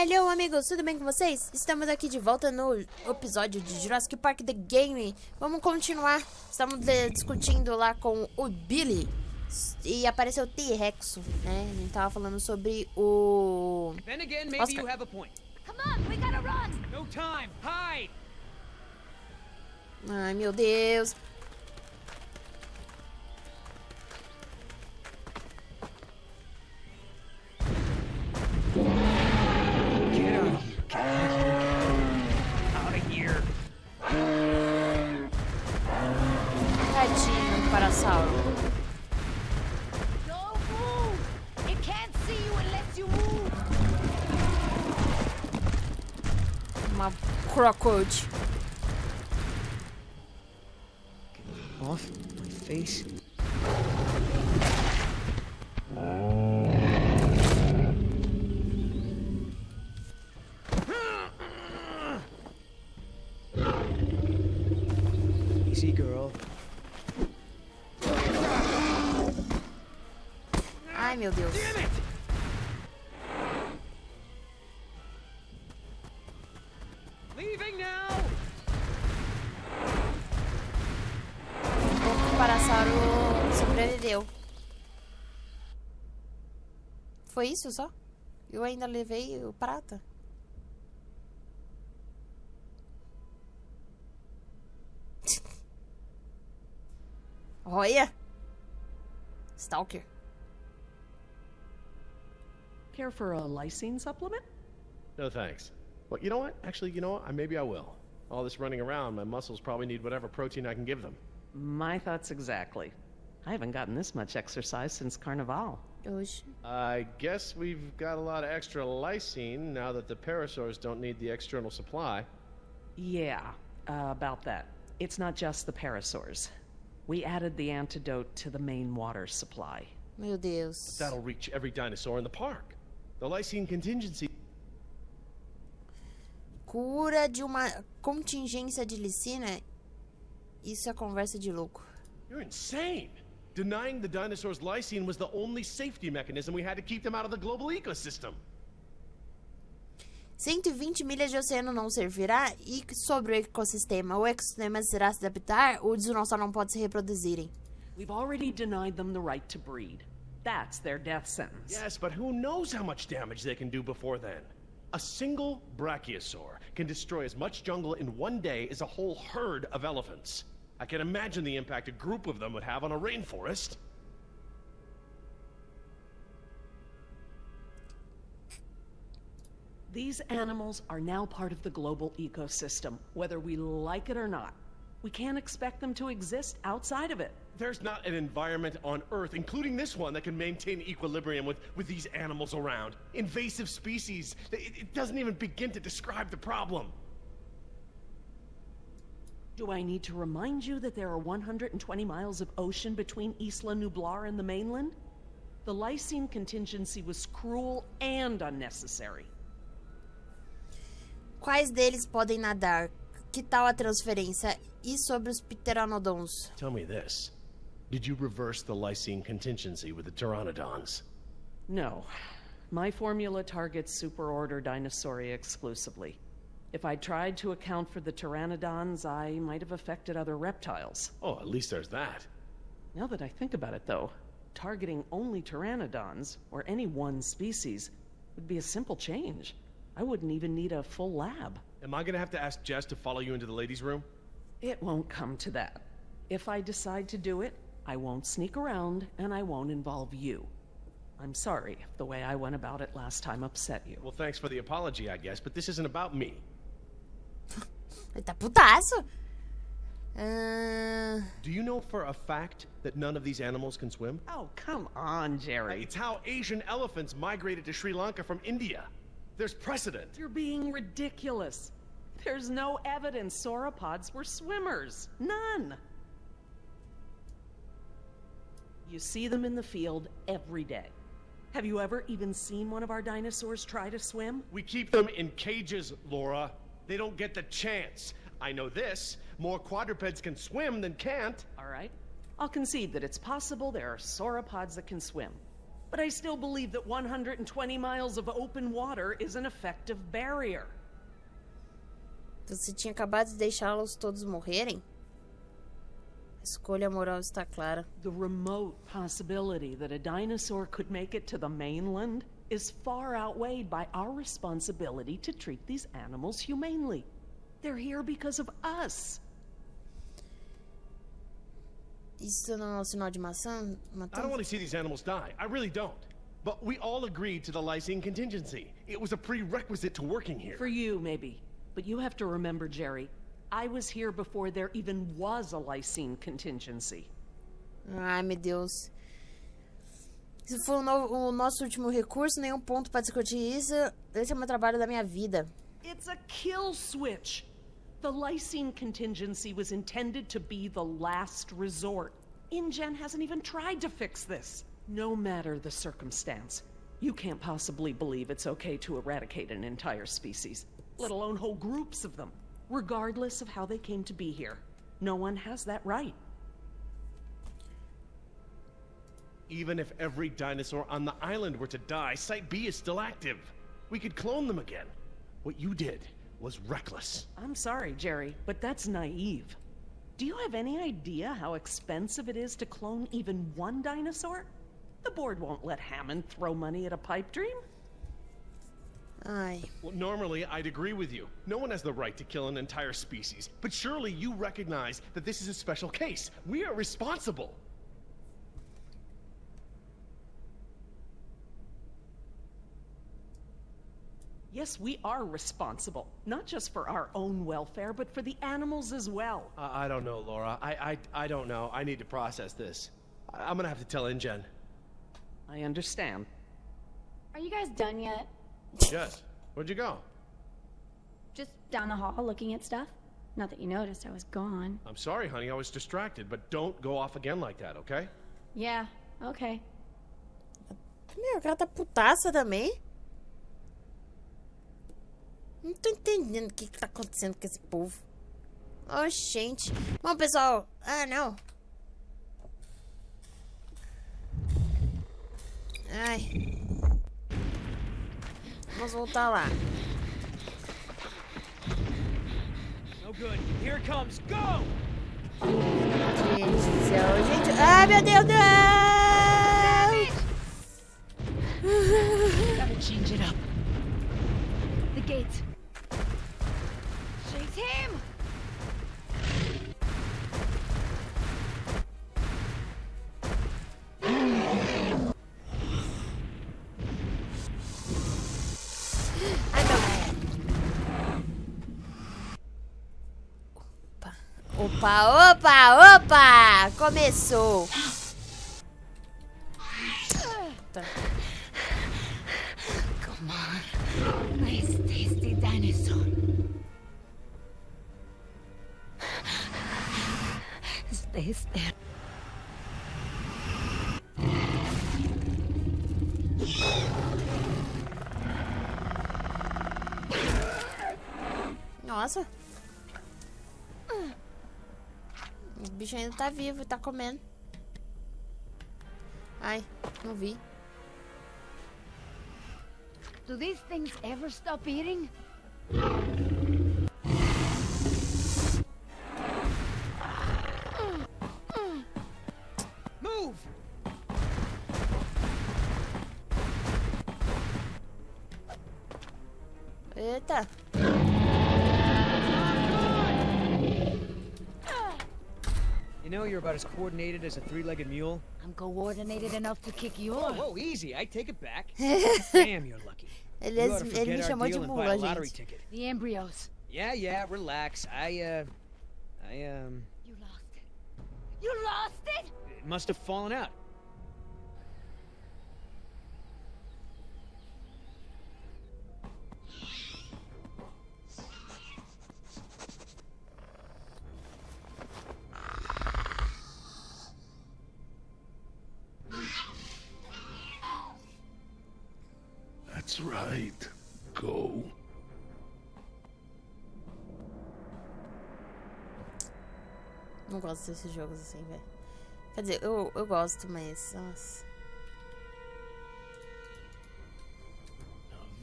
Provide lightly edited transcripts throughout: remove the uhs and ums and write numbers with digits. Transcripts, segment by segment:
Hello, amigos, tudo bem com vocês? Estamos aqui de volta no episódio de Jurassic Park The Game. Vamos continuar. Estamos discutindo lá com o Billy. E apareceu o T-Rex, né? A gente tava falando sobre o... Then again, maybe you have a point. Come on, we gotta run! No time, hide! Ai, meu Deus. Out of here. Tadinho do parasauro. Don't move! It can't see you unless you move! Uma crocodile. Off my face. Easy, girl. Ai, meu Deus. Damn it! Leaving now. O parasauro sobreviveu. Foi isso só? Eu ainda levei o prata. Olha! Stalker. Care for a lysine supplement? No thanks. Well, you know what? Actually, you know what? Maybe I will. All this running around, my muscles probably need whatever protein I can give them. My thoughts exactly. I haven't gotten this much exercise since Carnival. Oxe. I guess we've got a lot of extra lysine now that the parasaurs don't need the external supply. Yeah, about that. It's not just the parasaurs. We added the antidote to the main water supply. Meu Deus. That'll reach every dinosaur in the park. The lysine contingency... Cura de uma contingência de lisina. Isso é conversa de louco. You're insane! Denying the dinosaurs lysine was the only safety mechanism we had to keep them out of the global ecosystem. 120 milhas de oceano não servirá e sobre o ecossistema. O ecossistema será se adaptar, os dinossauros não podem se reproduzirem. We've already denied them the right to breed. That's their death sentence. Yes, but who knows how much damage they can do before then? A single brachiosaur can destroy as much jungle in one day as a whole herd of elephants. I can imagine the impact a group of them would have on a rainforest. These animals are now part of the global ecosystem, whether we like it or not. We can't expect them to exist outside of it. There's not an environment on Earth, including this one, that can maintain equilibrium with these animals around. Invasive species. It doesn't even begin to describe the problem. Do I need to remind you that there are 120 miles of ocean between Isla Nublar and the mainland? The lysine contingency was cruel and unnecessary. Quais deles podem nadar? Que tal a transferência? E sobre os pteranodons? Tell me this. Did you reverse the lysine contingency with the pteranodons? No. My formula targets superorder Dinosauria exclusively. If I tried to account for the pteranodons, I might have affected other reptiles. Oh, at least there's that. Now that I think about it, though, targeting only pteranodons, or any one species, would be a simple change. I wouldn't even need a full lab. Am I gonna have to ask Jess to follow you into the ladies' room? It won't come to that. If I decide to do it, I won't sneak around, and I won't involve you. I'm sorry if the way I went about it last time upset you. Well, thanks for the apology, I guess, but this isn't about me. Ele tá putaço? Do you know for a fact that none of these animals can swim? Oh, come on, Jerry. It's how Asian elephants migrated to Sri Lanka from India. There's precedent. You're being ridiculous. There's no evidence sauropods were swimmers. None. You see them in the field every day. Have you ever even seen one of our dinosaurs try to swim? We keep them in cages, Laura. They don't get the chance. I know this. More quadrupeds can swim than can't. All right. I'll concede that it's possible there are sauropods that can swim. But I still believe that 120 miles of open water is an effective barrier. Você tinha acabado de deixá-los todos morrerem? A escolha moral está clara. The remote possibility that a dinosaur could make it to the mainland is far outweighed by our responsibility to treat these animals humanely. They're here because of us. Isso não é um sinal de maçã? I don't want to see these animals die. I really don't. But we all agreed to the lysine contingency. It was a prerequisite to working here. For you, maybe. But you have to remember, Jerry, I was here before there even was a lysine contingency. Ai, meu Deus. Se for o nosso último recurso, nenhum ponto para discutir isso. Esse é o meu trabalho da minha vida. It's a kill switch. The lysine contingency was intended to be the last resort. InGen hasn't even tried to fix this. No matter the circumstance, you can't possibly believe it's okay to eradicate an entire species, let alone whole groups of them, regardless of how they came to be here. No one has that right. Even if every dinosaur on the island were to die, Site B is still active. We could clone them again. What you did was reckless. I'm sorry, Jerry, but that's naive. Do you have any idea how expensive it is to clone even one dinosaur? The board won't let Hammond throw money at a pipe dream. Ai. Well, normally I'd agree with you. No one has the right to kill an entire species. But surely you recognize that this is a special case. We are responsible. Yes, we are responsible, not just for our own welfare, but for the animals as well. I don't know, Laura. I don't know. I need to process this. I'm gonna have to tell InGen. I understand. Are you guys done yet? Yes. Where'd you go? Just down the hall looking at stuff? Not that you noticed I was gone. I'm sorry, honey. I was distracted, but don't go off again like that, okay? Yeah, okay. Meu, o cara tá putaça também. Não tô entendendo o que tá acontecendo com esse povo. Oh, gente. Bom, pessoal. Ah, não. Ai. Vamos voltar lá. No good. Here it comes. Go! Gente do céu. Gente. Ai, meu Deus, não! Gotta change it up. The gate. Chase him! Ai, não. Opa, opa, opa! Começou. Tá. Come on. Nice, tasty dinosaur. Stay still. Nossa. O bicho ainda tá vivo, tá comendo. Ai, não vi. Do these things ever stop eating? Move! Eita. You know you're about as coordinated as a three-legged mule. I'm coordinated enough to kick you Whoa, off. whoa, easy. I take it back. Damn, you're lucky. Ele You ought to me forget our chamou de deal and buy mula, a lottery gente. ticket. The embryos. Yeah, relax. You lost it. You lost it? It must have fallen out. That's right. Go. Não gosto desses jogos assim, velho. Quer dizer, eu gosto, mas... Nossa.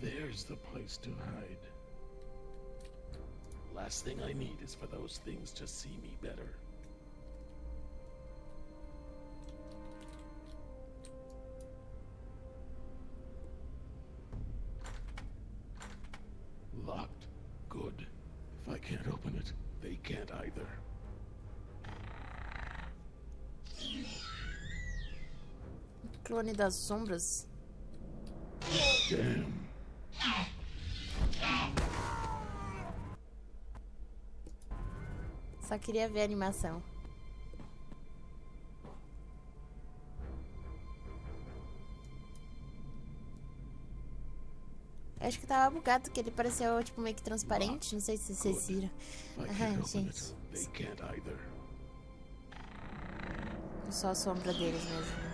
There's the place to hide. Last thing I need is for those things to see me better. Locked. Good. If I can't open it, they can't either. Clone das sombras. Damn. Só queria ver a animação. Acho que tava bugado, que ele pareceu tipo meio que transparente. Não sei se vocês viram. Gente. Só a sombra deles mesmo.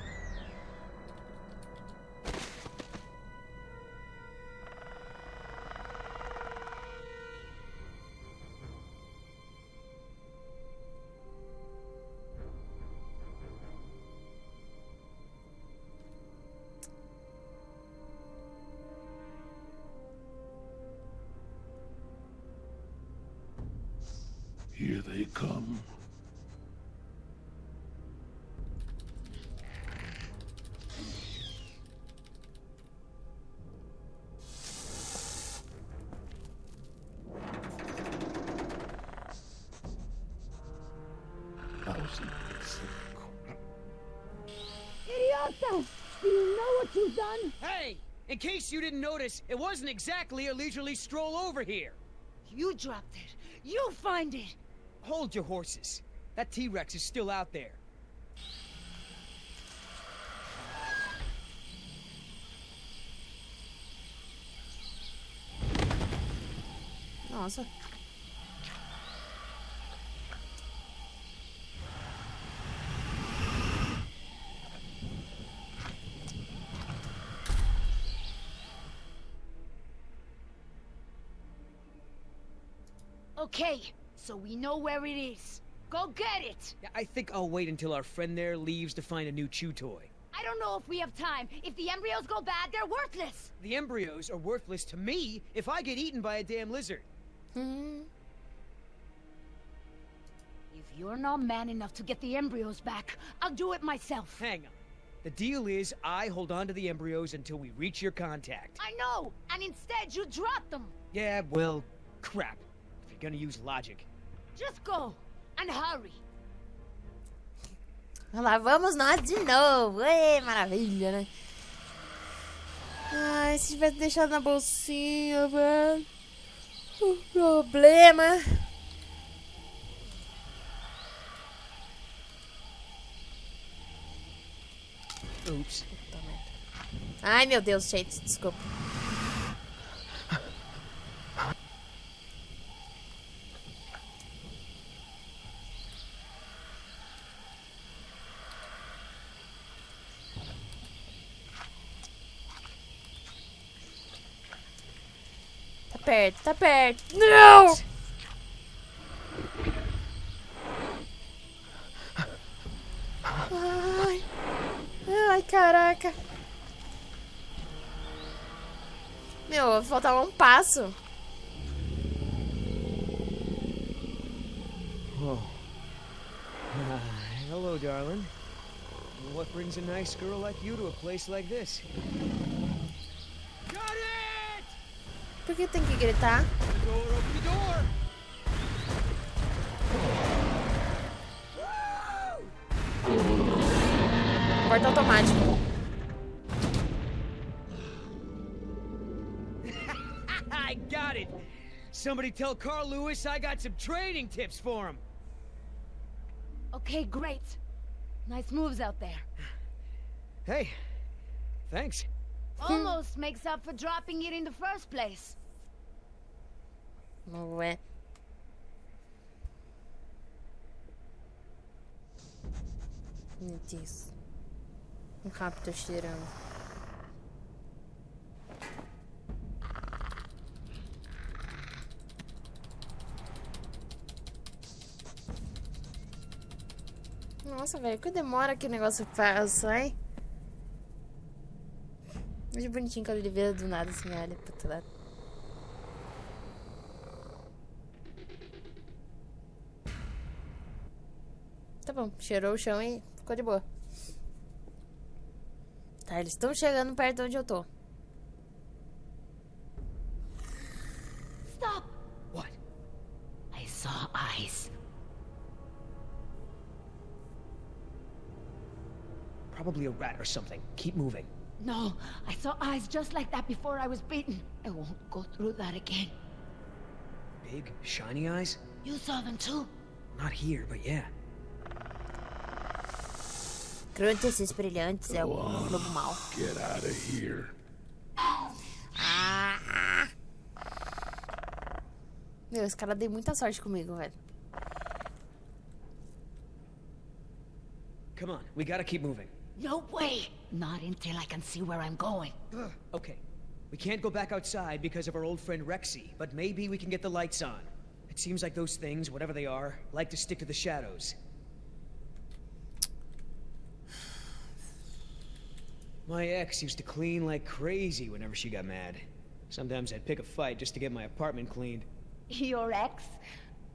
Here they come. Idiota! Do you know what you've done? Hey! In case you didn't notice, it wasn't exactly a leisurely stroll over here. You dropped it. You find it. Hold your horses. That T-Rex is still out there. Nossa. Okay, so we know where it is. Go get it! Yeah, I think I'll wait until our friend there leaves to find a new chew toy. I don't know if we have time. If the embryos go bad, they're worthless! The embryos are worthless to me if I get eaten by a damn lizard. If you're not man enough to get the embryos back, I'll do it myself. Hang on. The deal is I hold on to the embryos until we reach your contact. I know! And instead, you drop them! Yeah, well, crap. If you're gonna use logic. Just go! And hurry! Lá vamos nós de novo. Ê, maravilha, né? Ai, se tivesse deixado na bolsinha, velho. O problema. Oops. Ai, meu Deus, gente, desculpa. Tá perto, tá perto. Não! Ai. Ai, caraca. Meu, faltava um passo. Oh. Hello, darling. What brings a nice girl like you to a place like this? Got it! Por que tem que gritar? Open the door, open the door! Porta automático. I got it! Somebody tell Carl Lewis I got some training tips for him. Okay, great. Nice moves out there. Hey, thanks. Almost makes up for dropping it in the first place. Não é. Meu Deus. Um raptor cheirando. Nossa, velho, que demora que o negócio faz, hein? Acho bonitinho quando ele vira do nada assim, olha pro outro lado. Tá bom, cheirou o chão e ficou de boa. Tá, eles estão chegando perto de onde eu tô. Stop! What? I saw eyes. Probably a rat or something. Keep moving. No, I saw eyes just like that before I was bitten. I won't go through that again. Big, shiny eyes? You saw them too? Not here, but yeah. Cruntes brilhantes é o lobo mau. Get out of here. Ah. Meu, esse cara deu muita sorte comigo, velho. Come on, we gotta keep moving. No way! Not until I can see where I'm going. Okay. We can't go back outside because of our old friend Rexy, but maybe we can get the lights on. It seems like those things, whatever they are, like to stick to the shadows. My ex used to clean like crazy whenever she got mad. Sometimes I'd pick a fight just to get my apartment cleaned. Your ex?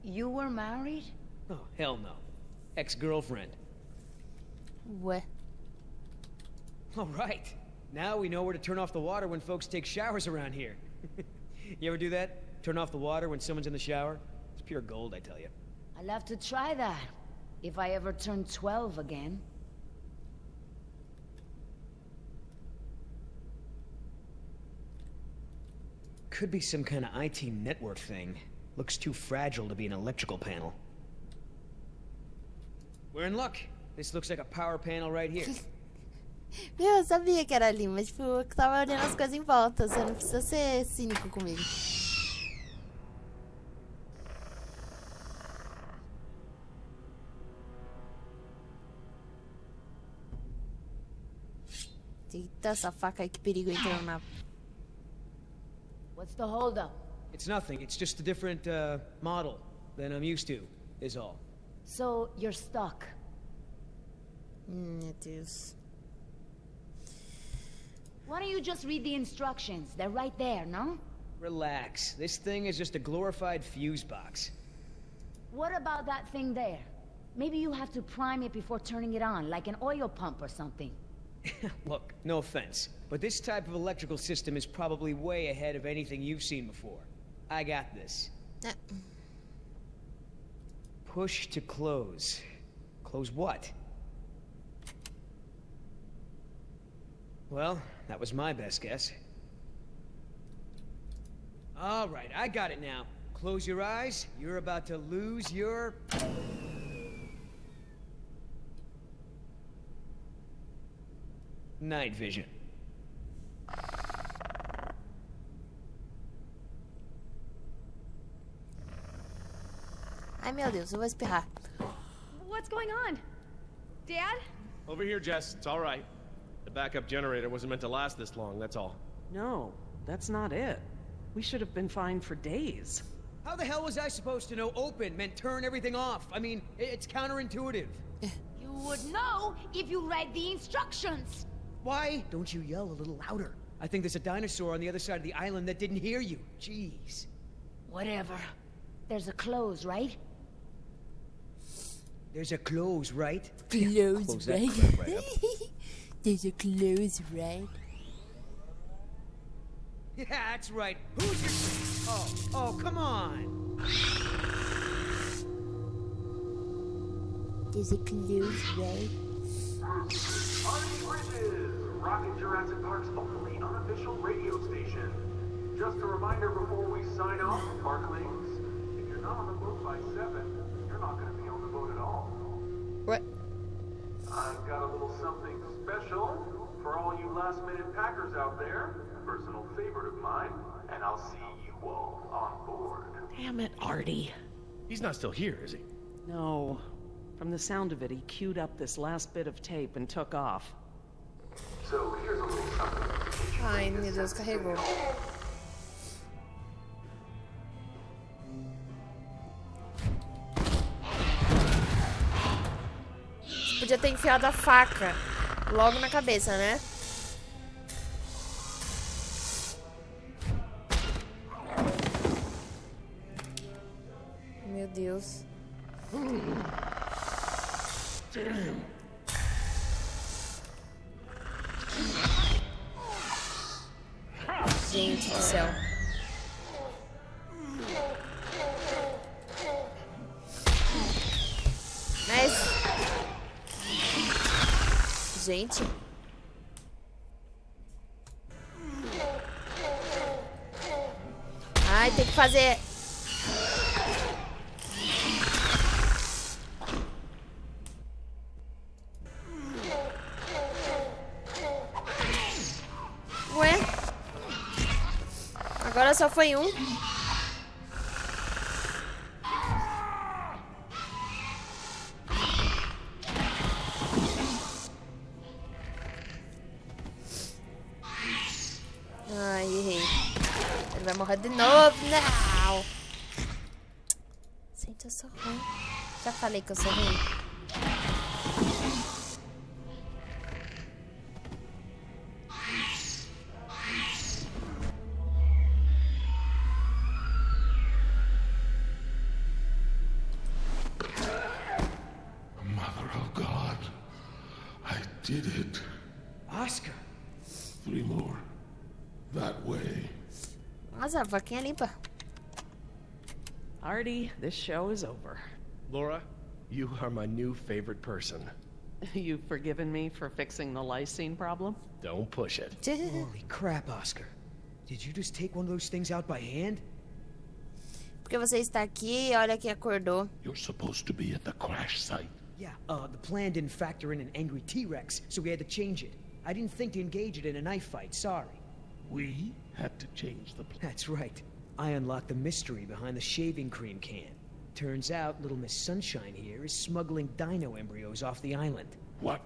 You were married? Oh, hell no. Ex-girlfriend. Ué. All right. Now we know where to turn off the water when folks take showers around here. You ever do that? Turn off the water when someone's in the shower? It's pure gold, I tell you. I'll have to try that. If I ever turn 12 again. Could be some kind of IT network thing. Looks too fragile to be an electrical panel. We're in luck. This looks like a power panel right here. Meu, eu sabia que era ali, mas tipo, eu tava olhando as coisas em volta. Você não precisa ser cínico comigo. Eita, essa faca aí, que perigo entrando na... What's the holdup? It's nothing. It's just a different, model than I'm used to, is all. So, you're stuck. Meu Deus. Why don't you just read the instructions? They're right there, no? Relax. This thing is just a glorified fuse box. What about that thing there? Maybe you have to prime it before turning it on, like an oil pump or something. Look, no offense, but this type of electrical system is probably way ahead of anything you've seen before. I got this. Push to close. Close what? Well, that was my best guess. All right, I got it now. Close your eyes. You're about to lose your... night vision. Ai, meu Deus, eu vou espirrar. What's going on? Dad? Over here, Jess. It's all right. The backup generator wasn't meant to last this long, that's all. No, that's not it. We should have been fine for days. How the hell was I supposed to know open meant turn everything off? I mean, it's counterintuitive. You would know if you read the instructions. Why don't you yell a little louder? I think there's a dinosaur on the other side of the island that didn't hear you. Jeez. Whatever. There's a close, right? There's a close, right? Close, Close that right? crap right up. There's a close, right? Yeah, that's right. Who's your... Oh, come on. There's a close, right? Rockin' Jurassic Park's only unofficial radio station. Just a reminder before we sign off, Parklings, if you're not on the boat by 7, you're not going to be on the boat at all. What? I've got a little something special for all you last-minute packers out there. A personal favorite of mine, and I'll see you all on board. Damn it, Artie. He's not still here, is he? No. From the sound of it, he queued up this last bit of tape and took off. So here's a little something. Ai, meu Deus, carregou. Podia ter enfiado a faca logo na cabeça, né? Deus. Gente do céu. Mas... Gente... Ai, tem que fazer... Ué? Agora só foi um. Ai, errei. Ele vai morrer de novo. Não! Gente, eu sou ruim. Já falei que eu sou ruim. Mother of God, I did it. Oscar! 3 more. That way. Nossa, a vaquinha limpa. Artie, this show is over. Laura, you are my new favorite person. You've forgiven me for fixing the lysine problem? Don't push it. Holy crap, Oscar. Did you just take one of those things out by hand? Porque você está aqui, olha que acordou. You're supposed to be at the crash site. Yeah, the plan didn't factor in an angry T-Rex, so we had to change it. I didn't think to engage it in a knife fight, sorry. We had to change the plan. That's right. I unlocked the mystery behind the shaving cream can. Turns out little Miss Sunshine here is smuggling dino embryos off the island. What?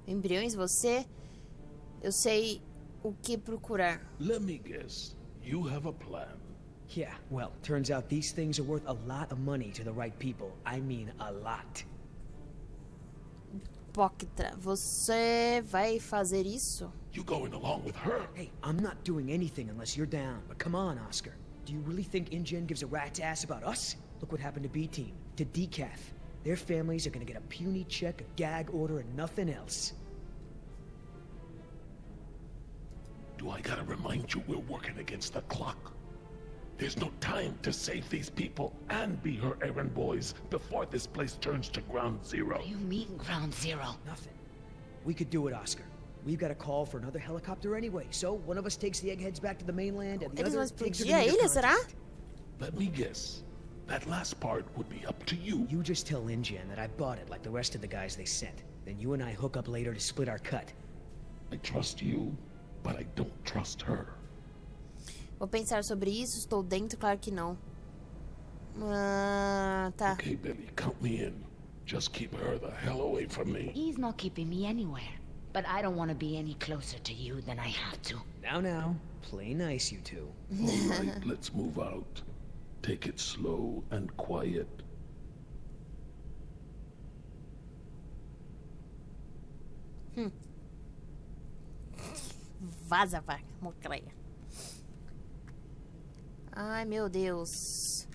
Embriões, você... Eu sei o que procurar. Let me guess. You have a plan. Yeah, well, turns out these things are worth a lot of money to the right people. I mean, a lot. Hipócrita, você vai fazer isso? You going along with her? Hey, I'm not doing anything unless you're down. But come on, Oscar. Do you really think InGen gives a rat's ass about us? Look what happened to B-Team, to Decaf. Their families are gonna get a puny check, a gag order, and nothing else. Do I gotta remind you we're working against the clock? There's no time to save these people and be her errand boys before this place turns to ground zero. What do you mean, ground zero? Nothing. We could do it, Oscar. We've got a call for another helicopter anyway, so one of us takes the eggheads back to the mainland and the Eles vão other takes explodir a ilha, será? Let me guess. That last part would be up to you. You just tell InGen that I bought it like the rest of the guys they sent. Then you and I hook up later to split our cut. I trust you, but I don't trust her. Vou pensar sobre isso, estou dentro, claro que não. Ah, tá. Okay, Billy, count me in. Just keep her the hell away from me. He's not keeping me anywhere. But I don't want to be any closer to you than I have to. Now, play nice, you two. All right, let's move out. Take it slow and quiet. Vaza, vai, mocreia. Ai, meu Deus.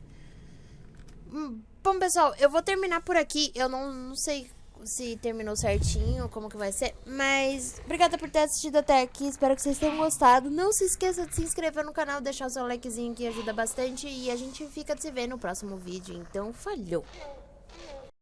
Bom, pessoal, eu vou terminar por aqui. Eu não sei se terminou certinho, como que vai ser. Mas, obrigada por ter assistido até aqui. Espero que vocês tenham gostado. Não se esqueça de se inscrever no canal, deixar o seu likezinho que ajuda bastante. E a gente fica de se ver no próximo vídeo. Então, falhou!